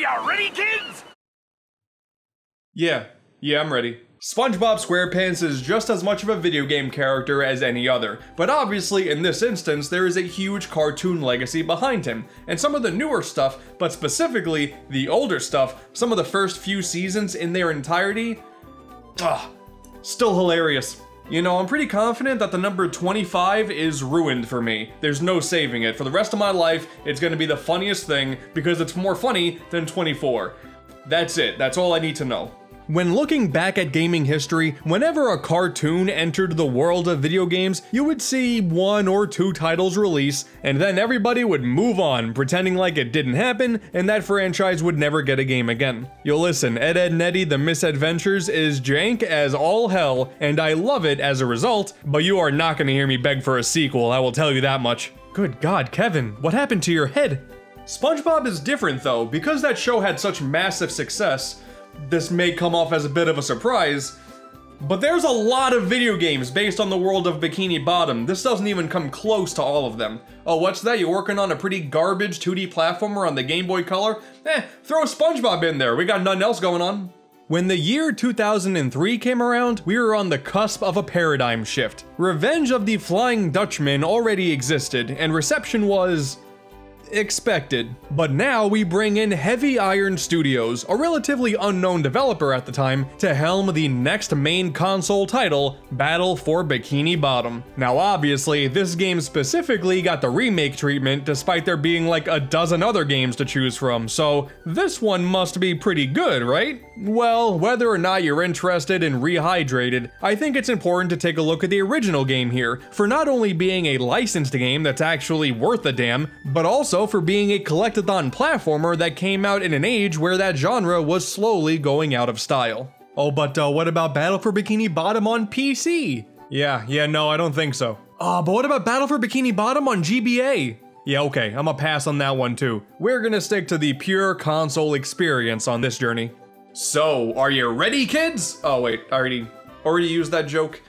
ya ready, kids? Yeah, I'm ready. SpongeBob SquarePants is just as much of a video game character as any other, but obviously in this instance there is a huge cartoon legacy behind him, and some of the newer stuff, but specifically the older stuff, some of the first few seasons in their entirety, still hilarious. You know, I'm pretty confident that the number 25 is ruined for me. There's no saving it. For the rest of my life, it's gonna be the funniest thing because it's more funny than 24. That's it. That's all I need to know. When looking back at gaming history, whenever a cartoon entered the world of video games, you would see 1 or 2 titles release, and then everybody would move on, pretending like it didn't happen, and that franchise would never get a game again. Yo listen, Ed, Edd n Eddy The Misadventures is jank as all hell, and I love it as a result, but you are not gonna hear me beg for a sequel, I will tell you that much. Good God, Kevin, what happened to your head? SpongeBob is different though, because that show had such massive success. This may come off as a bit of a surprise, but there's a lot of video games based on the world of Bikini Bottom. This doesn't even come close to all of them. Oh, what's that? You're working on a pretty garbage 2D platformer on the Game Boy Color? Throw SpongeBob in there. We got nothing else going on. When the year 2003 came around, we were on the cusp of a paradigm shift. Revenge of the Flying Dutchman already existed, and reception was expected. But now we bring in Heavy Iron Studios, a relatively unknown developer at the time, to helm the next main console title, Battle for Bikini Bottom. Now obviously, this game specifically got the remake treatment despite there being like a dozen other games to choose from, so this one must be pretty good, right? Well, whether or not you're interested in Rehydrated, I think it's important to take a look at the original game here, for not only being a licensed game that's actually worth a damn, but also for being a collectathon platformer that came out in an age where that genre was slowly going out of style. Oh, but what about Battle for Bikini Bottom on PC? Yeah, no, I don't think so. But what about Battle for Bikini Bottom on GBA? Yeah, okay, I'm gonna pass on that one too. We're gonna stick to the pure console experience on this journey. So, are you ready, kids? Oh wait, I already used that joke.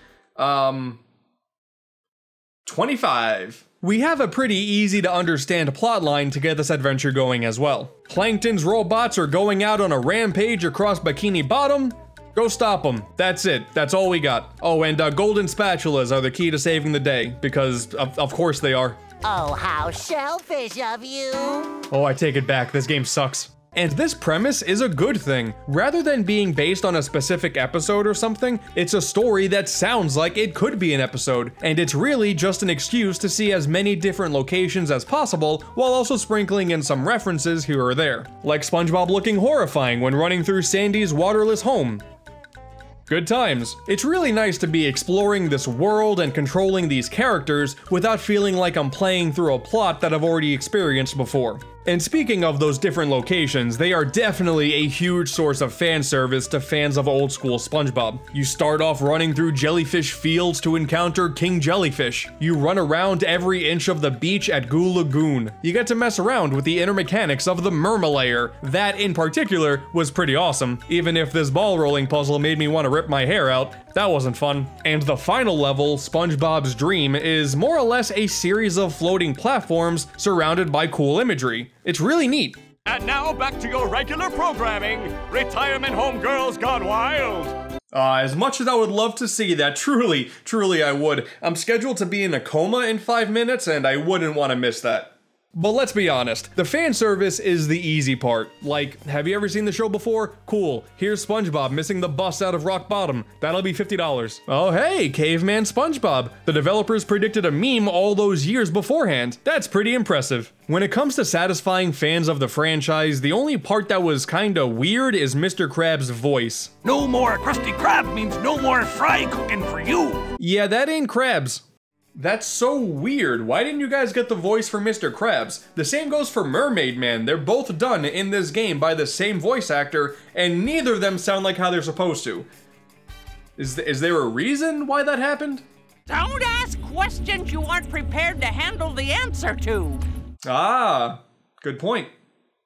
25. We have a pretty easy to understand plotline to get this adventure going as well. Plankton's robots are going out on a rampage across Bikini Bottom. Go stop them. That's it. That's all we got. Oh, and golden spatulas are the key to saving the day, because of course they are. Oh, how shellfish of you. Oh, I take it back. This game sucks. And this premise is a good thing. Rather than being based on a specific episode or something, it's a story that sounds like it could be an episode, and it's really just an excuse to see as many different locations as possible while also sprinkling in some references here or there. Like SpongeBob looking horrifying when running through Sandy's waterless home. Good times. It's really nice to be exploring this world and controlling these characters without feeling like I'm playing through a plot that I've already experienced before. And speaking of those different locations, they are definitely a huge source of fan service to fans of old school SpongeBob. You start off running through jellyfish fields to encounter King Jellyfish. You run around every inch of the beach at Goo Lagoon. You get to mess around with the inner mechanics of the Mermalayer. That in particular was pretty awesome. Even if this ball rolling puzzle made me want to rip my hair out, that wasn't fun. And the final level, SpongeBob's Dream, is more or less a series of floating platforms surrounded by cool imagery. It's really neat. And now back to your regular programming. Retirement Home Girls Gone Wild. As much as I would love to see that, truly I would. I'm scheduled to be in a coma in 5 minutes and I wouldn't want to miss that. But let's be honest, the fan service is the easy part. Like, have you ever seen the show before? Cool, here's SpongeBob missing the bus out of Rock Bottom. That'll be $50. Oh hey, Caveman SpongeBob. The developers predicted a meme all those years beforehand. That's pretty impressive. When it comes to satisfying fans of the franchise, the only part that was kinda weird is Mr. Krabs' voice. No more Krusty Krab means no more fry cooking for you. Yeah, that ain't Krabs. That's so weird. Why didn't you guys get the voice for Mr. Krabs? The same goes for Mermaid Man. They're both done in this game by the same voice actor, and neither of them sound like how they're supposed to. Is there a reason why that happened? Don't ask questions you aren't prepared to handle the answer to. Ah, good point.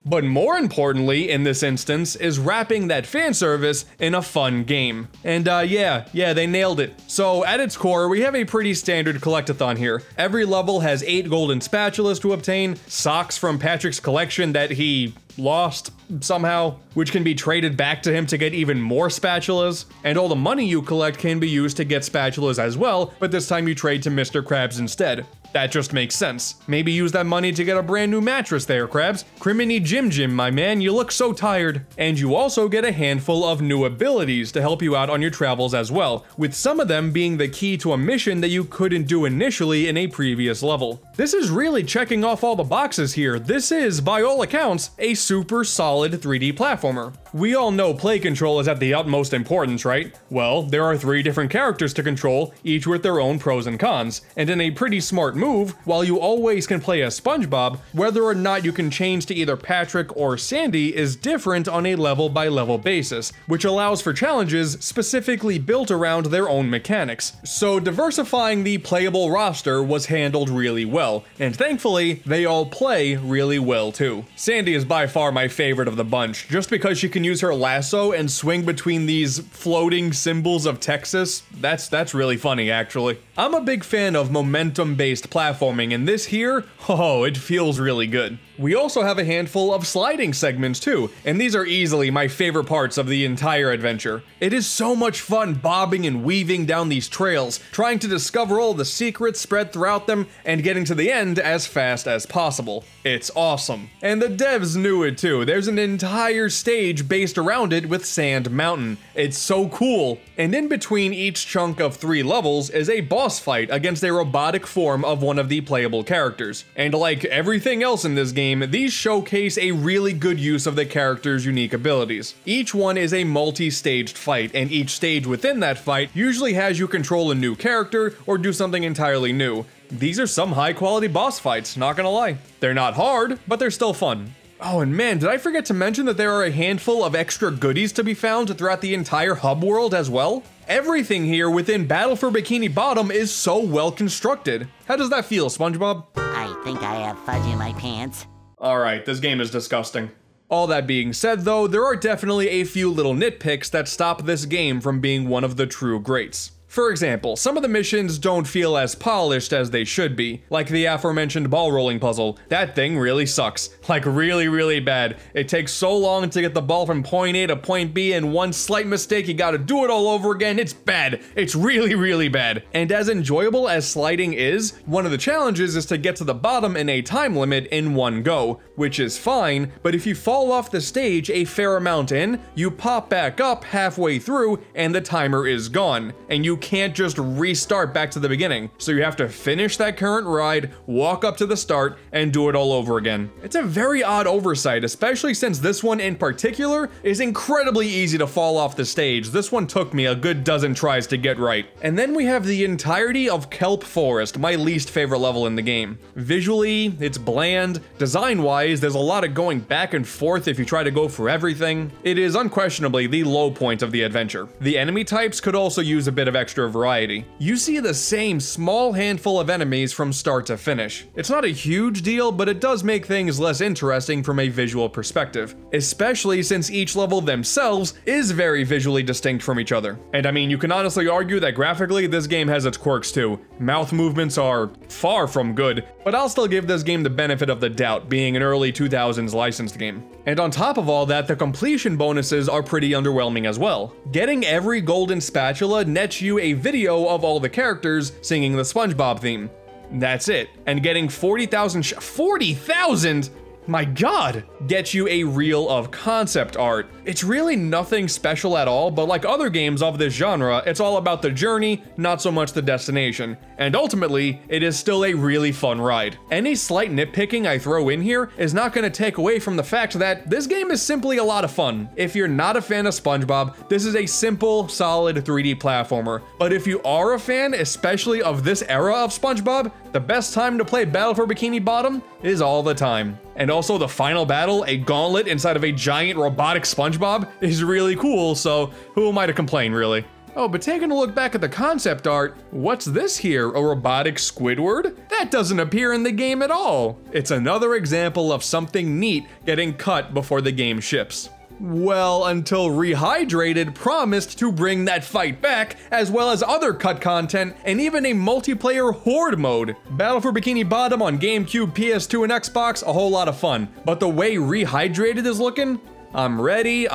But more importantly, in this instance, is wrapping that fan service in a fun game. And yeah, they nailed it. So at its core, we have a pretty standard collectathon here. Every level has 8 golden spatulas to obtain, socks from Patrick's collection that he lost somehow, which can be traded back to him to get even more spatulas. And all the money you collect can be used to get spatulas as well, but this time you trade to Mr. Krabs instead. That just makes sense. Maybe use that money to get a brand new mattress there, Krabs. Criminy Jim, my man, you look so tired. And you also get a handful of new abilities to help you out on your travels as well, with some of them being the key to a mission that you couldn't do initially in a previous level. This is really checking off all the boxes here. This is, by all accounts, a super solid 3D platformer. We all know play control is at the utmost importance, right? Well, there are 3 different characters to control, each with their own pros and cons, and in a pretty smart move, while you always can play as SpongeBob, whether or not you can change to either Patrick or Sandy is different on a level-by-level basis, which allows for challenges specifically built around their own mechanics. So diversifying the playable roster was handled really well, and thankfully, they all play really well too. Sandy is by far my favorite of the bunch, just because she can use her lasso and swing between these floating symbols of Texas. That's really funny, actually. I'm a big fan of momentum-based platforming, and this here, oh, it feels really good. We also have a handful of sliding segments too, and these are easily my favorite parts of the entire adventure. It is so much fun bobbing and weaving down these trails, trying to discover all the secrets spread throughout them, and getting to the end as fast as possible. It's awesome. And the devs knew it too. There's an entire stage based around it with Sand Mountain. It's so cool. And in between each chunk of 3 levels is a boss fight against a robotic form of one of the playable characters. And like everything else in this game, these showcase a really good use of the character's unique abilities. Each one is a multi-staged fight, and each stage within that fight usually has you control a new character or do something entirely new. These are some high-quality boss fights, not gonna lie. They're not hard, but they're still fun. Oh, and man, did I forget to mention that there are a handful of extra goodies to be found throughout the entire hub world as well? Everything here within Battle for Bikini Bottom is so well constructed. How does that feel, SpongeBob? I think I have fudge in my pants. Alright, this game is disgusting. All that being said though, there are definitely a few little nitpicks that stop this game from being one of the true greats. For example, some of the missions don't feel as polished as they should be, like the aforementioned ball rolling puzzle. That thing really sucks. Like really bad. It takes so long to get the ball from point A to point B, and one slight mistake you gotta do it all over again. It's bad. It's really bad. And as enjoyable as sliding is, one of the challenges is to get to the bottom in a time limit in one go, which is fine, but if you fall off the stage a fair amount in, you pop back up halfway through and the timer is gone, and you can't just restart back to the beginning. So you have to finish that current ride, walk up to the start, and do it all over again. It's a very odd oversight, especially since this one in particular is incredibly easy to fall off the stage. This one took me a good dozen tries to get right. And then we have the entirety of Kelp Forest, my least favorite level in the game. Visually, it's bland. Design-wise, there's a lot of going back and forth if you try to go for everything. It is unquestionably the low point of the adventure. The enemy types could also use a bit of extra variety. You see the same small handful of enemies from start to finish. It's not a huge deal, but it does make things less interesting from a visual perspective, especially since each level themselves is very visually distinct from each other. And I mean, you can honestly argue that graphically, this game has its quirks too. Mouth movements are far from good, but I'll still give this game the benefit of the doubt, being an early 2000s licensed game. And on top of all that, the completion bonuses are pretty underwhelming as well. Getting every golden spatula nets you a video of all the characters singing the SpongeBob theme. That's it. And getting 40,000? My god! Get you a reel of concept art. It's really nothing special at all, but like other games of this genre, it's all about the journey, not so much the destination. And ultimately, it is still a really fun ride. Any slight nitpicking I throw in here is not going to take away from the fact that this game is simply a lot of fun. If you're not a fan of SpongeBob, this is a simple, solid 3D platformer. But if you are a fan, especially of this era of SpongeBob, the best time to play Battle for Bikini Bottom is all the time. And also the final battle, a gauntlet inside of a giant robotic SpongeBob, is really cool, so who am I to complain, really? Oh, but taking a look back at the concept art, what's this here, a robotic Squidward? That doesn't appear in the game at all. It's another example of something neat getting cut before the game ships. Well, until Rehydrated promised to bring that fight back, as well as other cut content, and even a multiplayer horde mode. Battle for Bikini Bottom on GameCube, PS2, and Xbox, a whole lot of fun. But the way Rehydrated is looking, I'm ready.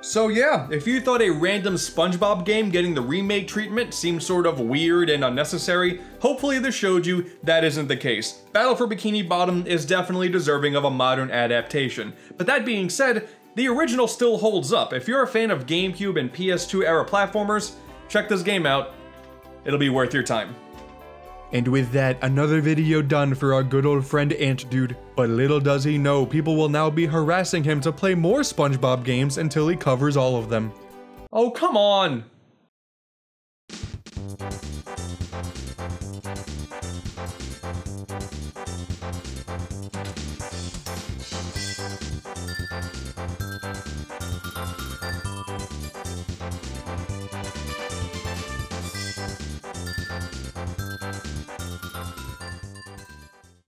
So yeah, if you thought a random SpongeBob game getting the remake treatment seemed sort of weird and unnecessary, hopefully this showed you that isn't the case. Battle for Bikini Bottom is definitely deserving of a modern adaptation. But that being said, the original still holds up. If you're a fan of GameCube and PS2 era platformers, check this game out. It'll be worth your time. And with that, another video done for our good old friend AntDude. But little does he know, people will now be harassing him to play more SpongeBob games until he covers all of them. Oh, come on!